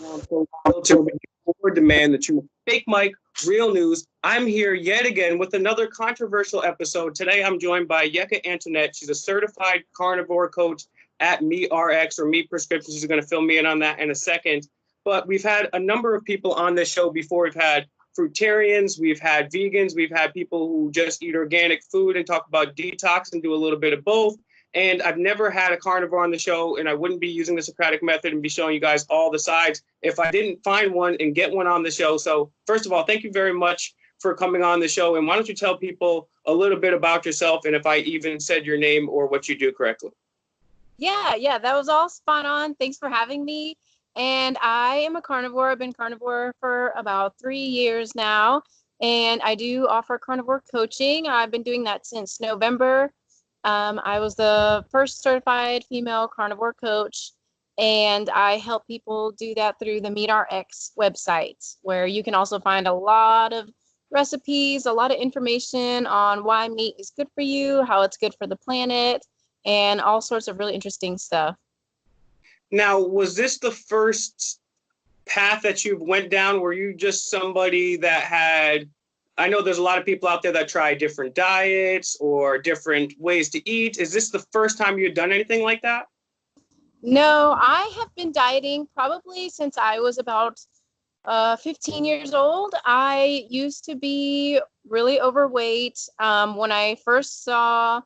So filter for demand the truth. Fake Mike, real news. I'm here yet again with another controversial episode. Today I'm joined by Yecca Antoinette. She's a certified carnivore coach at MeatRx or Meat Prescriptions. She's going to fill me in on that in a second. But we've had a number of people on this show before. We've had Fruitarians, we've had vegans, we've had people who just eat organic food and talk about detox and do a little bit of both. And I've never had a carnivore on the show, and I wouldn't be using the Socratic method and be showing you guys all the sides if I didn't find one and get one on the show. So first of all, thank you very much for coming on the show. And why don't you tell people a little bit about yourself and if I even said your name or what you do correctly? Yeah, that was all spot on. Thanks for having me. And I am a carnivore. I've been carnivore for about 3 years now, and I do offer carnivore coaching. I've been doing that since November. I was the first certified female carnivore coach, and I help people do that through the MeatRx website, where you can also find a lot of recipes, a lot of information on why meat is good for you, how it's good for the planet, and all sorts of really interesting stuff. Now, was this the first path that you went down? Were you just somebody that had, I know there's a lot of people out there that try different diets or different ways to eat. Is this the first time you had done anything like that? No, I have been dieting probably since I was about 15 years old. I used to be really overweight. When I first saw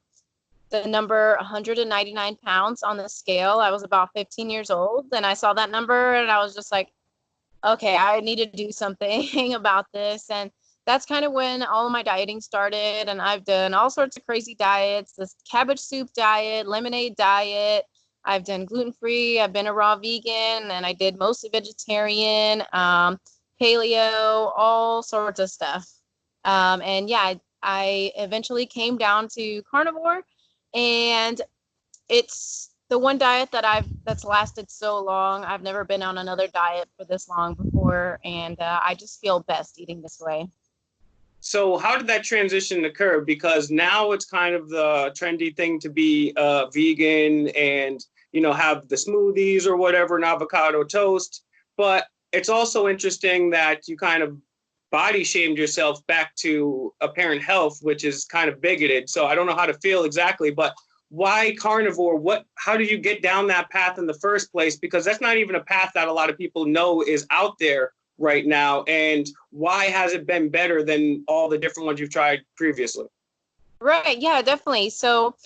the number 199 pounds on the scale, I was about 15 years old. And I saw that number and I was just like, okay, I need to do something about this. And that's kind of when all of my dieting started. And I've done all sorts of crazy diets, this cabbage soup diet, lemonade diet. I've done gluten-free. I've been a raw vegan, and I did mostly vegetarian, paleo, all sorts of stuff. And yeah, I eventually came down to carnivore, and it's the one diet that's lasted so long. I've never been on another diet for this long before, and I just feel best eating this way. So how did that transition occur? Because now it's kind of the trendy thing to be vegan and, you know, have the smoothies or whatever, and avocado toast. But it's also interesting that you kind of body shamed yourself back to apparent health, which is kind of bigoted. So I don't know how to feel exactly, but why carnivore? How do you get down that path in the first place? Because that's not even a path that a lot of people know is out there right now. And why has it been better than all the different ones you've tried previously? Right. Yeah, definitely. So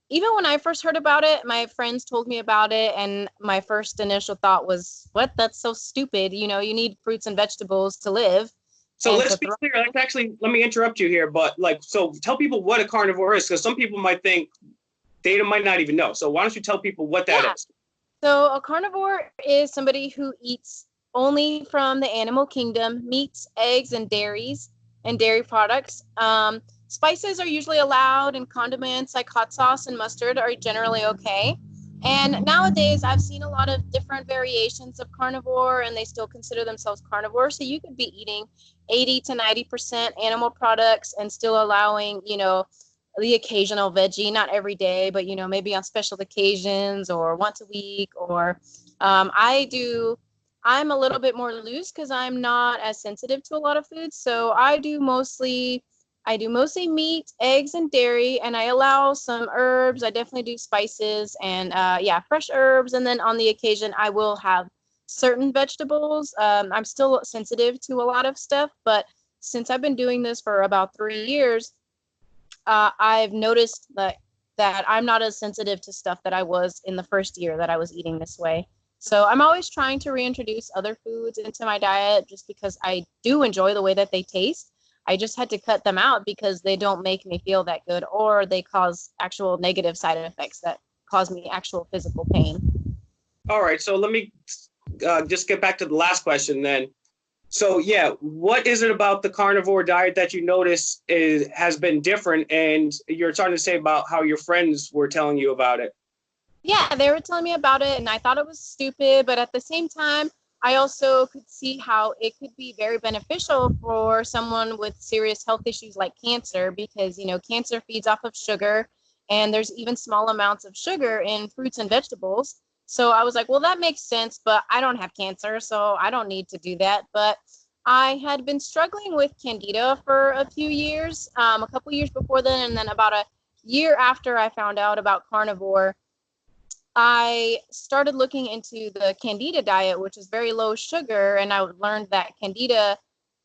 even when I first heard about it, my friends told me about it, and my first initial thought was, what? That's so stupid. You know, you need fruits and vegetables to live. So let's be clear. Let's actually, let me interrupt you here, but so tell people what a carnivore is, because some people might think, they might not even know. So why don't you tell people what that is? So a carnivore is somebody who eats only from the animal kingdom, meats, eggs, and dairy products. Spices are usually allowed, and condiments like hot sauce and mustard are generally okay. And nowadays, I've seen a lot of different variations of carnivore, and they still consider themselves carnivore. So you could be eating 80 to 90% animal products and still allowing, you know, the occasional veggie, not every day, but, you know, maybe on special occasions or once a week. Or I'm a little bit more loose because I'm not as sensitive to a lot of foods. So I do mostly meat, eggs, and dairy, and I allow some herbs. I definitely do spices and fresh herbs. And then on the occasion, I will have certain vegetables. I'm still sensitive to a lot of stuff, but since I've been doing this for about 3 years, I've noticed that I'm not as sensitive to stuff that I was in the first year that I was eating this way. So I'm always trying to reintroduce other foods into my diet just because I do enjoy the way that they taste. I just had to cut them out because they don't make me feel that good, or they cause actual negative side effects that cause me actual physical pain. All right. So let me just get back to the last question then. So yeah, what is it about the carnivore diet that you notice has been different? And you're starting to say about how your friends were telling you about it. Yeah, they were telling me about it, and I thought it was stupid, but at the same time, I also could see how it could be very beneficial for someone with serious health issues like cancer, because, you know, cancer feeds off of sugar, and there's even small amounts of sugar in fruits and vegetables. So I was like, well, that makes sense, but I don't have cancer, so I don't need to do that. But I had been struggling with candida for a few years, a couple years before then, and then about a year after I found out about carnivore, I started looking into the candida diet, which is very low sugar, and I learned that candida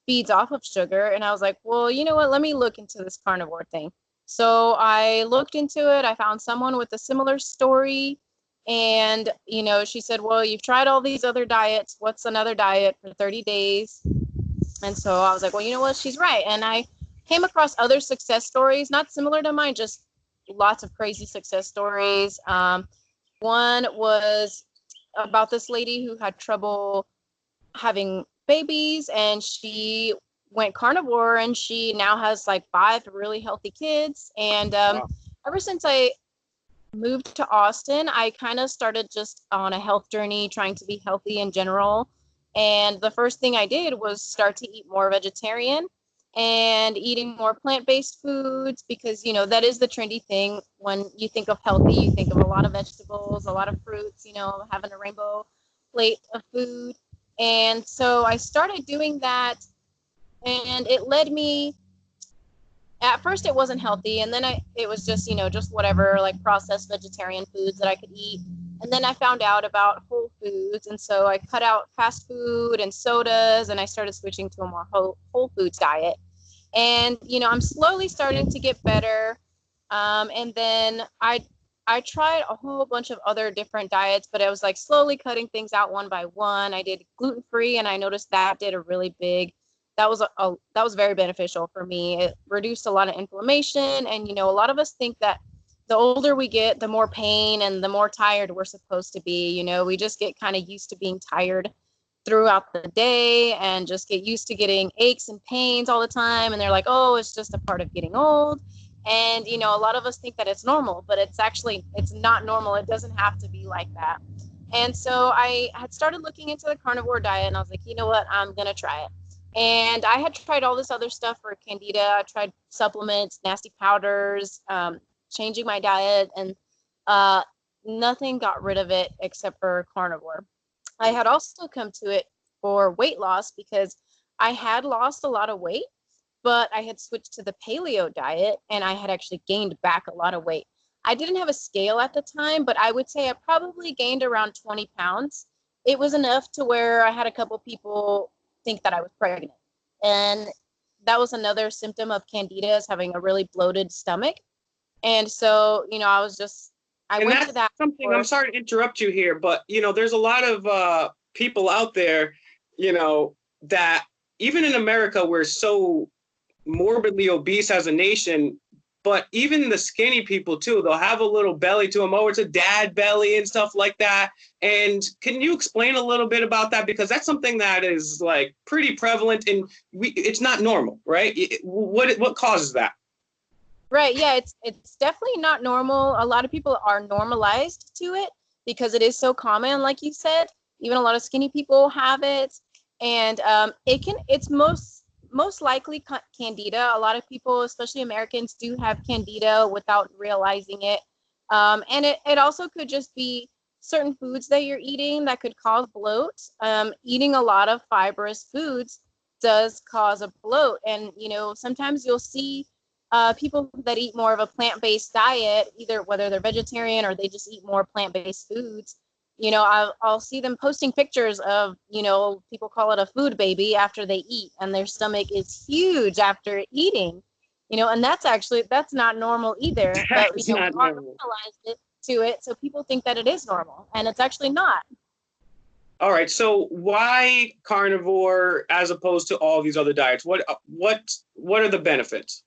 feeds off of sugar. And I was like, well, you know what? Let me look into this carnivore thing. So I looked into it. I found someone with a similar story. And, she said, well, you've tried all these other diets. What's another diet for 30 days? And so I was like, well, you know what? She's right. And I came across other success stories, not similar to mine, just lots of crazy success stories. One was about this lady who had trouble having babies, and she went carnivore, and she now has like 5 really healthy kids. And Wow. ever since I moved to Austin, I kind of started just on a health journey, trying to be healthy in general. And the first thing I did was start to eat more vegetarian and eating more plant-based foods, because that is the trendy thing. When you think of healthy, you think of a lot of vegetables, a lot of fruits, having a rainbow plate of food. And so I started doing that, and it led me, at first it wasn't healthy, and then it was just just whatever, like processed vegetarian foods that I could eat. And then I found out about whole foods, and so I cut out fast food and sodas, and I started switching to a more whole foods diet. And I'm slowly starting to get better. And then I tried a whole bunch of other different diets, but I was like slowly cutting things out one by one. I did gluten-free, and I noticed that did a really big, that was very beneficial for me. It reduced a lot of inflammation. And a lot of us think that the older we get, the more pain and the more tired we're supposed to be. We just get kind of used to being tired throughout the day, and just get used to getting aches and pains all the time. And they're like, oh, it's just a part of getting old. And a lot of us think that it's normal, but it's not normal. It doesn't have to be like that. And so I had started looking into the carnivore diet, and I was like, you know what, I'm gonna try it. And I had tried all this other stuff for candida. I tried supplements, nasty powders, changing my diet, and nothing got rid of it except for carnivore. I had also come to it for weight loss, because I had lost a lot of weight, but I had switched to the paleo diet, and I had actually gained back a lot of weight. I didn't have a scale at the time, but I would say I probably gained around 20 pounds. It was enough to where I had a couple people think that I was pregnant. And that was another symptom of candida, is having a really bloated stomach. And so, I And went that's to that. something, I'm sorry to interrupt you here, but there's a lot of people out there, that even in America, we're so morbidly obese as a nation, but even the skinny people too, they'll have a little belly to them. Oh, it's a dad belly and stuff like that. And can you explain a little bit about that? Because that's something that is like pretty prevalent, and it's not normal, right? What causes that? Right. Yeah, it's definitely not normal. A lot of people are normalized to it because it is so common, like you said. Even a lot of skinny people have it, and it's most likely candida. A lot of people, especially Americans, do have candida without realizing it. And it also could just be certain foods that you're eating that could cause bloat. Eating a lot of fibrous foods does cause a bloat, and sometimes you'll see people that eat more of a plant-based diet, either whether they're vegetarian or they just eat more plant-based foods. I'll see them posting pictures of, people call it a food baby after they eat, and their stomach is huge after eating, and that's not normal either. But, That's we not are normal. normalized to it, so people think that it is normal, and it's actually not. All right. So why carnivore as opposed to all these other diets? What are the benefits?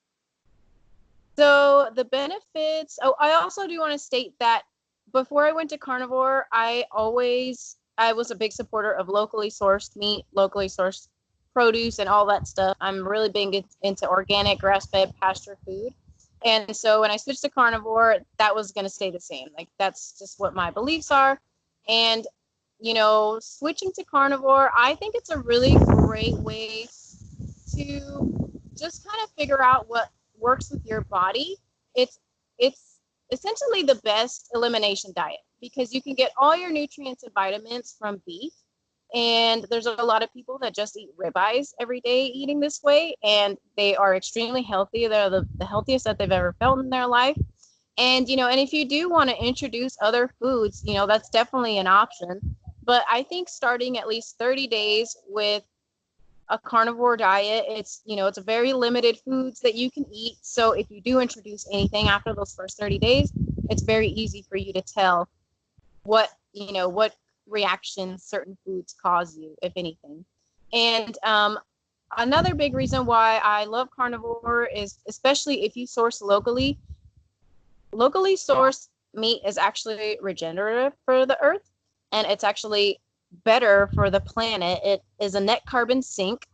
So the benefits, I also do want to state that before I went to carnivore, I was a big supporter of locally sourced meat, locally sourced produce, and all that stuff. I'm really big into organic, grass-fed, pasture food. And so when I switched to carnivore, that was going to stay the same. Like, that's just what my beliefs are. And, switching to carnivore, I think it's a really great way to just kind of figure out what works with your body. It's essentially the best elimination diet because you can get all your nutrients and vitamins from beef. And there's a lot of people that just eat ribeyes every day eating this way, and they are extremely healthy. They're the healthiest that they've ever felt in their life. And, and if you do want to introduce other foods, that's definitely an option. But I think starting at least 30 days with a carnivore diet, it's a very limited foods that you can eat. So if you do introduce anything after those first 30 days, it's very easy for you to tell what reactions certain foods cause you, if anything. And another big reason why I love carnivore is, especially if you source locally sourced meat is actually regenerative for the earth, and it's actually better for the planet. It is a net carbon sink,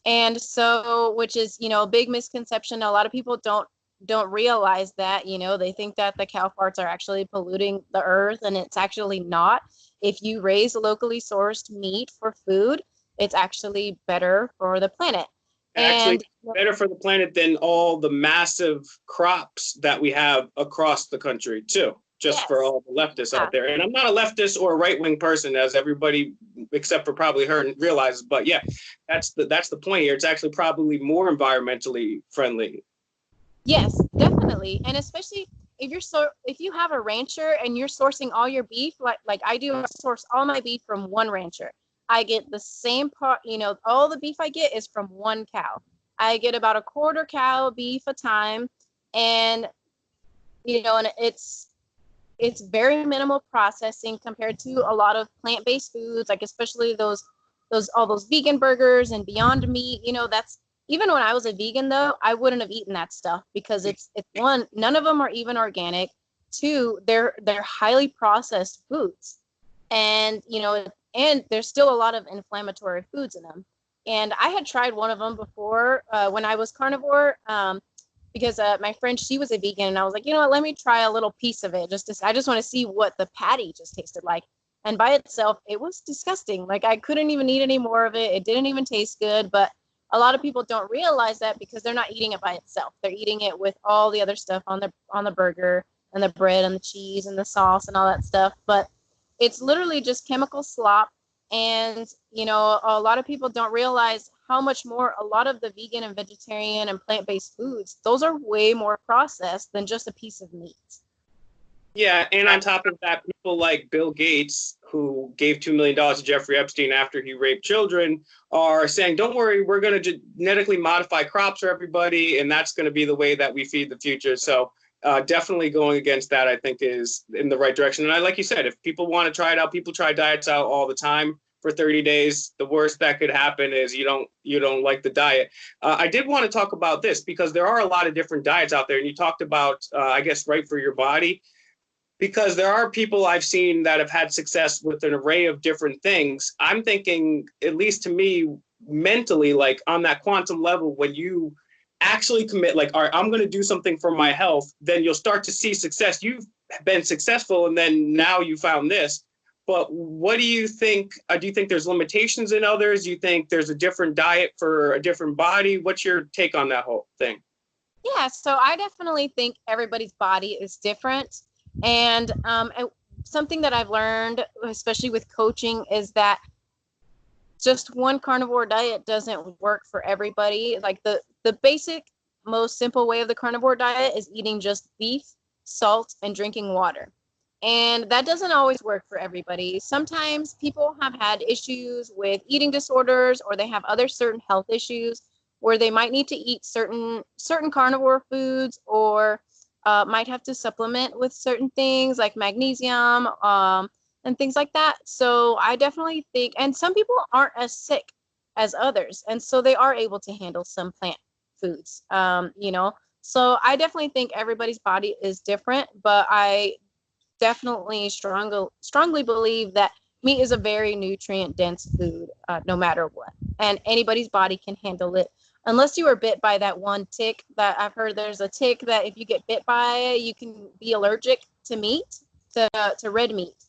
and so, which is a big misconception. A lot of people don't realize that. They think that the cow farts are actually polluting the earth, and it's actually not. If you raise locally sourced meat for food, it's actually better for the planet. Actually, better for the planet than all the massive crops that we have across the country too, just for all the leftists out there. And I'm not a leftist or a right-wing person, as everybody except for probably her realizes, but yeah, that's the point here. It's actually probably more environmentally friendly. Yes, definitely. And especially if you have a rancher and you're sourcing all your beef, like I do, I source all my beef from one rancher. I get the same part, all the beef I get is from one cow. I get about a quarter cow beef a time, and and it's very minimal processing compared to a lot of plant-based foods, like especially all those vegan burgers and Beyond Meat. That's, even when I was a vegan though, I wouldn't have eaten that stuff because it's one, none of them are even organic. Two, they're highly processed foods, and and there's still a lot of inflammatory foods in them. And I had tried one of them before when I was carnivore, because my friend, she was a vegan, and I was like, what, let me try a little piece of it. I just want to see what the patty just tasted like. And by itself, it was disgusting. Like, I couldn't even eat any more of it. It didn't even taste good. But a lot of people don't realize that because they're not eating it by itself. They're eating it with all the other stuff on the burger and the bread and the cheese and the sauce and all that stuff. But it's literally just chemical slop. And, a lot of people don't realize how much more a lot of the vegan and vegetarian and plant-based foods, those are way more processed than just a piece of meat. Yeah, and on top of that, people like Bill Gates, who gave $2 million to Jeffrey Epstein after he raped children, are saying, don't worry, we're going to genetically modify crops for everybody, and that's going to be the way that we feed the future. So definitely going against that, I think, is in the right direction. And like you said, if people want to try it out, people try diets out all the time for 30 days. The worst that could happen is you don't like the diet. I did want to talk about this because there are a lot of different diets out there. And you talked about, I guess, right for your body, because there are people I've seen that have had success with an array of different things. I'm thinking, at least to me, mentally, like on that quantum level, when you actually commit, like, all right, I'm going to do something for my health, then you'll start to see success. You've been successful, and then now you found this. But what do you think? Do you think there's limitations in others? Do you think there's a different diet for a different body? What's your take on that whole thing? Yeah, so I definitely think everybody's body is different. And something that I've learned, especially with coaching, is that just one carnivore diet doesn't work for everybody. Like the basic, most simple way of the carnivore diet is eating just beef, salt, and drinking water. And that doesn't always work for everybody. Sometimes people have had issues with eating disorders, or they have other certain health issues where they might need to eat certain carnivore foods, or might have to supplement with certain things like magnesium and things like that. So I definitely think, and some people aren't as sick as others, and so they are able to handle some plant foods, So I definitely think everybody's body is different, but I definitely strongly believe that meat is a very nutrient dense food, no matter what, and anybody's body can handle it, unless you were bit by that one tick. That I've heard there's a tick that if you get bit by it, you can be allergic to meat, to red meat.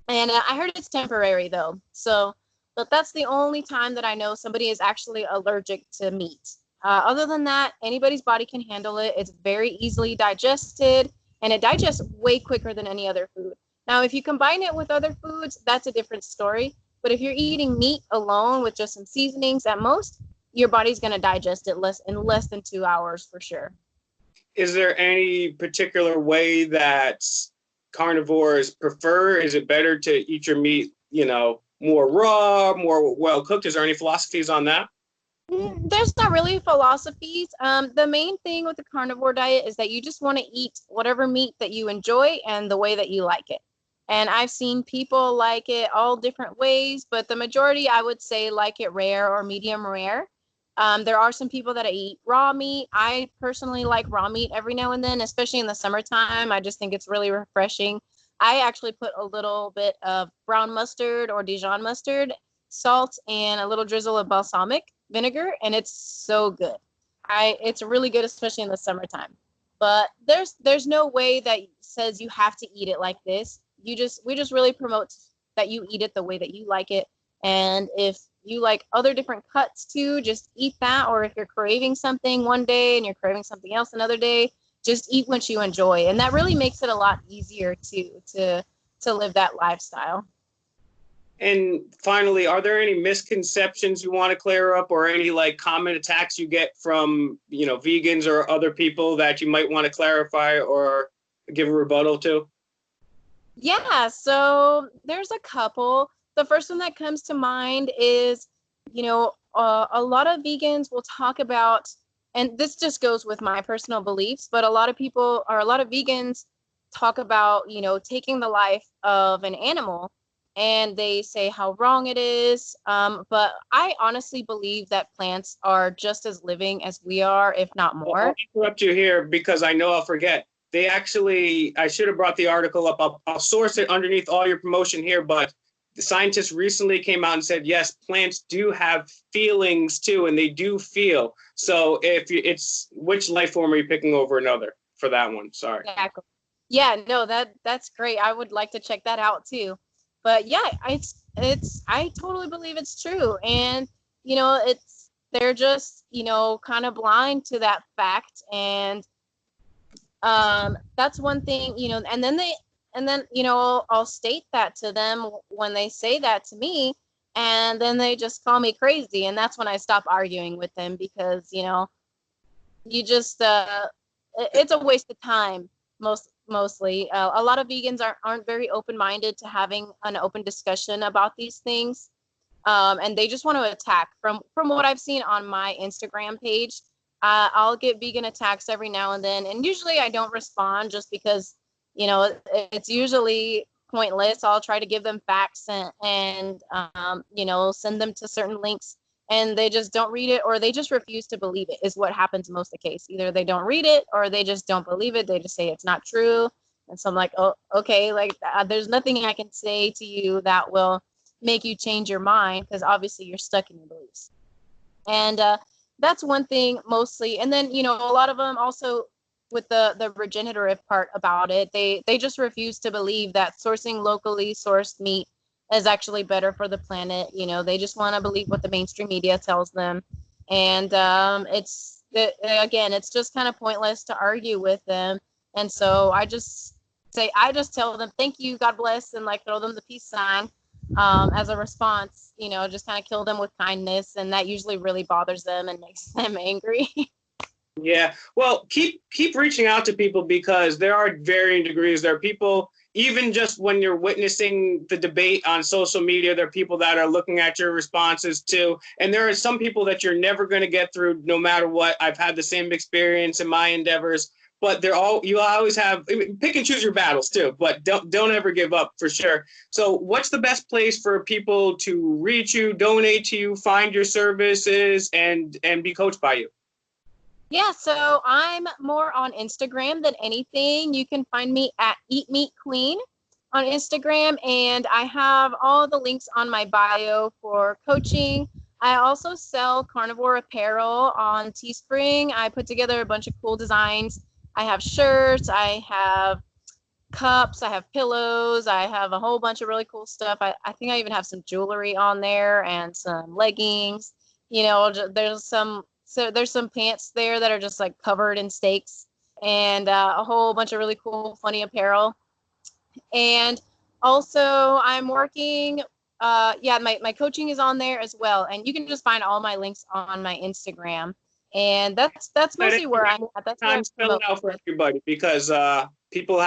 And I heard it's temporary though. So, but that's the only time that I know somebody is actually allergic to meat. Other than that, anybody's body can handle it. It's very easily digested, and it digests way quicker than any other food. Now, if you combine it with other foods, that's a different story. But if you're eating meat alone with just some seasonings at most, your body's going to digest it in less than 2 hours for sure. Is there any particular way that carnivores prefer? Is it better to eat your meat, more raw, more well cooked? Is there any philosophies on that? There's not really philosophies. The main thing with the carnivore diet is that you just want to eat whatever meat that you enjoy and the way that you like it. And I've seen people like it all different ways, but the majority, I would say, like it rare or medium rare. There are some people that eat raw meat. I personally like raw meat every now and then, especially in the summertime. I just think it's really refreshing. I actually put a little bit of brown mustard or Dijon mustard, salt, and a little drizzle of balsamic vinegar, and it's so good. It's really good, especially in the summertime. But there's no way that says you have to eat it like this. We just really promote that you eat it the way that you like it. And if you like other different cuts too, just eat that. Or if you're craving something one day and you're craving something else another day, just eat what you enjoy. And that really makes it a lot easier to live that lifestyle. And finally, are there any misconceptions you want to clear up, or any common attacks you get from, vegans or other people that you might want to clarify or give a rebuttal to? Yeah, so there's a couple. The first one that comes to mind is, a lot of vegans will talk about, and this just goes with my personal beliefs, but a lot of vegans talk about, taking the life of an animal, and they say how wrong it is. But I honestly believe that plants are just as living as we are, if not more. I'll interrupt you here because I know I'll forget. I should have brought the article up. I'll source it underneath all your promotion here, but the scientists recently came out and said, yes, plants do have feelings too, and they do feel. So which life form are you picking over another for that one? Sorry. Exactly. Yeah, no, that's great. I would like to check that out too. But yeah, I totally believe it's true. And, they're just, kind of blind to that fact. And that's one thing, and then I'll state that to them when they say that to me, and then they just call me crazy. And that's when I stop arguing with them, because, you just, it's a waste of time mostly. A lot of vegans aren't very open-minded to having an open discussion about these things. And they just want to attack. From what I've seen on my Instagram page, I'll get vegan attacks every now and then, and usually I don't respond just because, it's usually pointless. I'll try to give them facts and send them to certain links, and they just don't read it, or they just refuse to believe it, is what happens most of the case. Either they don't read it or they just don't believe it. They just say it's not true. And so I'm like, oh, okay, there's nothing I can say to you that will make you change your mind, because obviously you're stuck in your beliefs. And that's one thing mostly. And then, a lot of them also, with the regenerative part about it, they just refuse to believe that sourcing locally sourced meat is actually better for the planet. They just want to believe what the mainstream media tells them. And it's just kind of pointless to argue with them. And so I just tell them, thank you, God bless, and throw them the peace sign as a response, just kind of kill them with kindness. And that usually really bothers them and makes them angry. Yeah, well, keep reaching out to people, because there are varying degrees. There are people, even just when you're witnessing the debate on social media, there are people that are looking at your responses too. And there are some people that you're never going to get through no matter what. I've had the same experience in my endeavors, but you always have, pick and choose your battles too, but don't ever give up, for sure. So what's the best place for people to reach you, donate to you, find your services, and be coached by you? Yeah, so I'm more on Instagram than anything. You can find me at Eat Meat Queen on Instagram, and I have all the links on my bio for coaching. I also sell carnivore apparel on Teespring. I put together a bunch of cool designs. I have shirts, I have cups, I have pillows, I have a whole bunch of really cool stuff. I think I even have some jewelry on there and some leggings. There's some pants there that are just covered in steaks. and a whole bunch of really cool, funny apparel. And also, I'm working. My coaching is on there as well, and you can just find all my links on my Instagram. And that's mostly where I'm at. That's where I Time spell promote. it out for everybody because people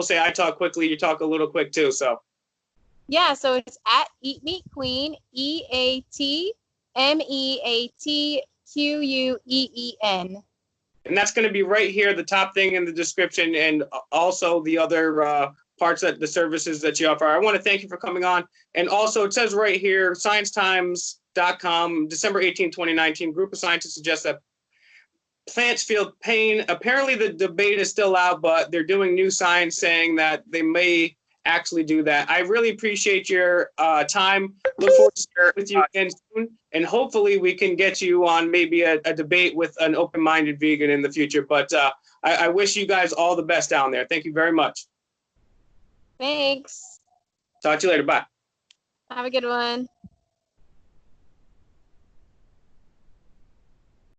say I talk quickly, you talk a little quick too. So Yeah, so it's at Eat Meat Queen, EATMEATQUEEN. and that's going to be right here, the top thing in the description, and also the other parts that the services that you offer. I want to thank you for coming on. And also, it says right here, sciencetimes.com, December 18, 2019, group of scientists suggest that plants feel pain. Apparently, the debate is still out, but they're doing new science saying that they may actually do that. I really appreciate your time. Look forward to sharing with you again soon, and hopefully we can get you on maybe a debate with an open-minded vegan in the future. But I wish you guys all the best down there. Thank you very much. Thanks. Talk to you later. Bye. Have a good one.